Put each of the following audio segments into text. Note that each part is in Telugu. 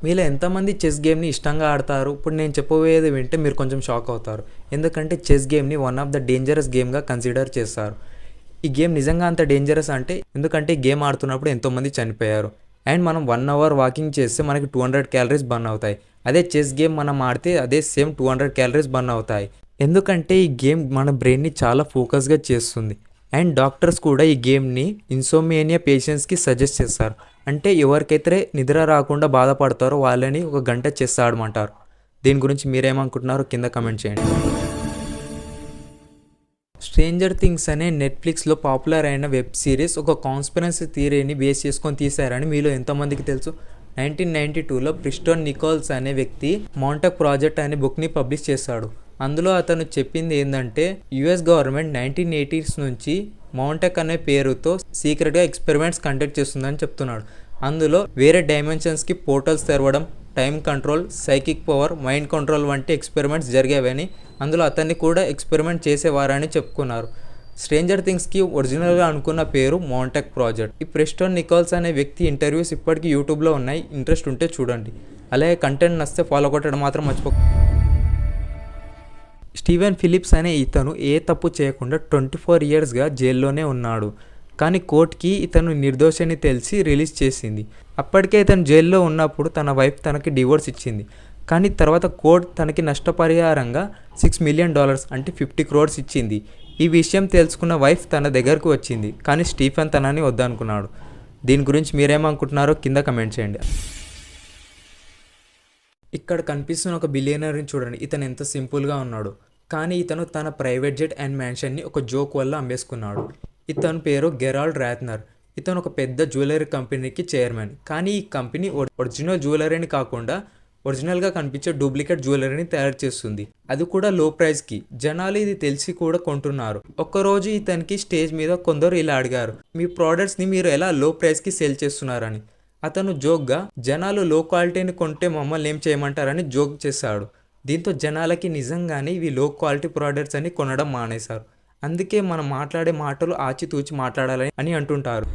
మీలో ఎంతమంది చెస్ గేమ్ని ఇష్టంగా ఆడతారు? ఇప్పుడు నేను చెప్పబోయేది వింటే మీరు కొంచెం షాక్ అవుతారు. ఎందుకంటే చెస్ గేమ్ని వన్ ఆఫ్ ద డేంజరస్ గేమ్గా కన్సిడర్ చేస్తారు. ఈ గేమ్ నిజంగా అంత డేంజరస్ అంటే ఎందుకంటే ఈ గేమ్ ఆడుతున్నప్పుడు ఎంతోమంది చనిపోయారు. అండ్ మనం 1 అవర్ వాకింగ్ చేస్తే మనకి 200 క్యాలరీస్ బర్న్ అవుతాయి. అదే చెస్ గేమ్ మనం ఆడితే అదే సేమ్ 200 క్యాలరీస్ బర్న్ అవుతాయి. ఎందుకంటే ఈ గేమ్ మన బ్రెయిన్ని చాలా ఫోకస్గా చేస్తుంది. అండ్ డాక్టర్స్ కూడా ఈ గేమ్ని ఇన్సోమేనియా పేషెంట్స్కి సజెస్ట్ చేస్తారు. అంటే ఎవరికైతే నిద్ర రాకుండా బాధపడతారో వాళ్ళని 1 గంట చెస్ ఆడమంటారు. దీని గురించి మీరేమనుకుంటున్నారో కింద కమెంట్ చేయండి. స్ట్రేంజర్ థింగ్స్ అనే నెట్ఫ్లిక్స్లో పాపులర్ అయిన వెబ్ సిరీస్ ఒక కాన్స్పిరసీ థియరీని బేస్ చేసుకొని తీశారని మీలో ఎంతమందికి తెలుసు? 1992లో ప్రిస్టోన్ నికోల్స్ అనే వ్యక్తి మాంటాక్ ప్రాజెక్ట్ అనే బుక్ని పబ్లిష్ చేశాడు. అందులో అతను చెప్పింది ఏంటంటే యుఎస్ గవర్నమెంట్ 1980s నుంచి మాంటాక్ అనే పేరుతో సీక్రెట్గా ఎక్స్పెరిమెంట్స్ కండక్ట్ చేస్తుందని చెప్తున్నాడు. అందులో వేరే డైమెన్షన్స్కి పోర్టల్స్ తెరవడం, time control, psychic power, mind control వంటి ఎక్స్పెరిమెంట్స్ జరిగేవని, అందులో అతన్ని కూడా ఎక్స్పెరిమెంట్ చేసేవారని చెప్పుకున్నారు. స్ట్రేంజర్ థింగ్స్కి ఒరిజినల్గా అనుకున్న పేరు మాంటాక్ ప్రాజెక్ట్. ఈ ప్రెస్టోన్ నికోల్స్ అనే వ్యక్తి ఇంటర్వ్యూస్ ఇప్పటికీ యూట్యూబ్లో ఉన్నాయి, ఇంట్రెస్ట్ ఉంటే చూడండి. అలాగే కంటెంట్ నచ్చితే ఫాలో కొట్టడం మాత్రం మర్చిపో. స్టీవెన్ ఫిలిప్స్ అనే ఇతను ఏ తప్పు చేయకుండా 24 yearsగా జైల్లోనే ఉన్నాడు. కానీ కోర్టుకి ఇతను నిర్దోషని తెలిసి రిలీజ్ చేసింది. అప్పటికే ఇతను జైల్లో ఉన్నప్పుడు తన వైఫ్ తనకి డివోర్స్ ఇచ్చింది. కానీ తర్వాత కోర్టు తనకి నష్టపరిహారంగా $6 million అంటే 50 crores ఇచ్చింది. ఈ విషయం తెలుసుకున్న వైఫ్ తన దగ్గరకు వచ్చింది. కానీ స్టీఫెన్ తనని వద్దనుకున్నాడు. దీని గురించి మీరేమనుకుంటున్నారో కింద కమెంట్ చేయండి. ఇక్కడ కనిపిస్తున్న ఒక బిలియనర్ని చూడండి. ఇతను ఎంత సింపుల్గా ఉన్నాడు. కానీ ఇతను తన ప్రైవేట్ జెట్ అండ్ మ్యాన్షన్ని ఒక జోక్ వల్ల అమ్మేసుకున్నాడు. ఇతని పేరు గెరాల్డ్ రాత్నర్. ఇతను ఒక పెద్ద జ్యువెలరీ కంపెనీకి చైర్మన్. కానీ ఈ కంపెనీ ఒరిజినల్ జ్యువెలరీని కాకుండా ఒరిజినల్గా కనిపించే డూప్లికేట్ జ్యువెలరీని తయారు చేస్తుంది. అది కూడా లో ప్రైస్కి. జనాలు ఇది తెలిసి కూడా కొంటున్నారు. ఒక్కరోజు ఇతనికి స్టేజ్ మీద కొందరు ఇలా అడిగారు, మీ ప్రోడక్ట్స్ని మీరు ఎలా లో ప్రైస్కి సేల్ చేస్తున్నారని. అతను జోక్గా, జనాలు లో క్వాలిటీని కొంటే మమ్మల్ని ఏం చేయమంటారని జోక్ చేశాడు. దీంతో జనాలకి నిజంగానే ఇవి లో క్వాలిటీ ప్రోడక్ట్స్ అని కొనడం మానేశారు. అందుకే మనం మాట్లాడే మాటలు ఆచితూచి మాట్లాడాలని అని అంటుంటారు.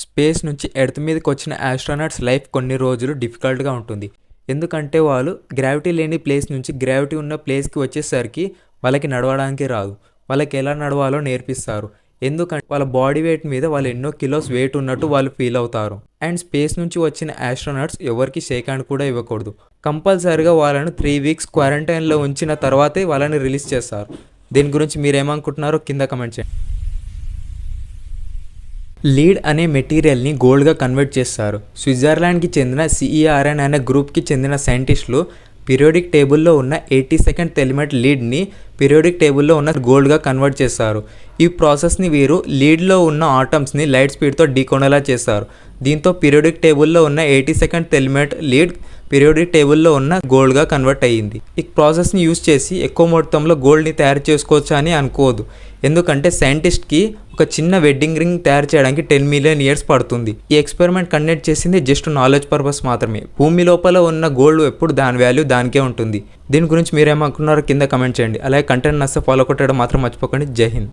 స్పేస్ నుంచి ఎర్త్ మీదకి వచ్చిన ఆస్ట్రోనాట్స్ లైఫ్ కొన్ని రోజులు డిఫికల్ట్గా ఉంటుంది. ఎందుకంటే వాళ్ళు గ్రావిటీ లేని ప్లేస్ నుంచి గ్రావిటీ ఉన్న ప్లేస్కి వచ్చేసరికి వాళ్ళకి నడవడానికి రాదు. వాళ్ళకి ఎలా నడవాలో నేర్పిస్తారు. ఎందుకంటే వాళ్ళ బాడీ వెయిట్ మీద వాళ్ళు ఎన్నో కిలోస్ వెయిట్ ఉన్నట్టు వాళ్ళు ఫీల్ అవుతారు. అండ్ స్పేస్ నుంచి వచ్చిన ఆస్ట్రోనాట్స్ ఎవరికి షేక్ హ్యాండ్ కూడా ఇవ్వకూడదు. కంపల్సరీగా వాళ్ళను 3 weeks క్వారంటైన్లో ఉంచిన తర్వాతే వాళ్ళని రిలీజ్ చేస్తారు. దీని గురించి మీరేమనుకుంటున్నారో కింద కమెంట్ చేయండి. లీడ్ అనే మెటీరియల్ని గోల్డ్గా కన్వర్ట్ చేస్తారు. స్విట్జర్లాండ్కి చెందిన CERN అనే గ్రూప్కి చెందిన సైంటిస్టులు పీరియాడిక్ టేబుల్లో ఉన్న 82nd ఎలిమెంట్ లీడ్ని పీరియాడిక్ టేబుల్లో ఉన్న గోల్డ్గా కన్వర్ట్ చేస్తారు. ఈ ప్రాసెస్ని వీరు లీడ్లో ఉన్న ఆటమ్స్ని లైట్ స్పీడ్తో ఢీకొనేలా చేస్తారు. దీంతో పీరియాడిక్ టేబుల్లో ఉన్న 82nd ఎలిమెంట్ లీడ్ పీరియాడిక్ టేబుల్లో ఉన్న గోల్డ్గా కన్వర్ట్ అయ్యింది. ఈ ప్రాసెస్ని యూజ్ చేసి ఎక్కువ మొత్తంలో గోల్డ్ని తయారు చేసుకోవచ్చు అని అనుకోదు. ఎందుకంటే సైంటిస్ట్కి ఒక చిన్న వెడ్డింగ్ రింగ్ తయారు చేయడానికి 10 million years పడుతుంది. ఈ ఎక్స్పెరిమెంట్ కండక్ట్ చేసింది జస్ట్ నాలెడ్జ్ పర్పస్ మాత్రమే. భూమి లోపల ఉన్న గోల్డ్ ఎప్పుడు దాని వాల్యూ దానికే ఉంటుంది. దీని గురించి మీరేమనుకున్నారో కింద కమెంట్ చేయండి. అలాగే కంటెంట్ నచ్చితే ఫాలో కొట్టడం మాత్రం మర్చిపోకండి. జై హింద్.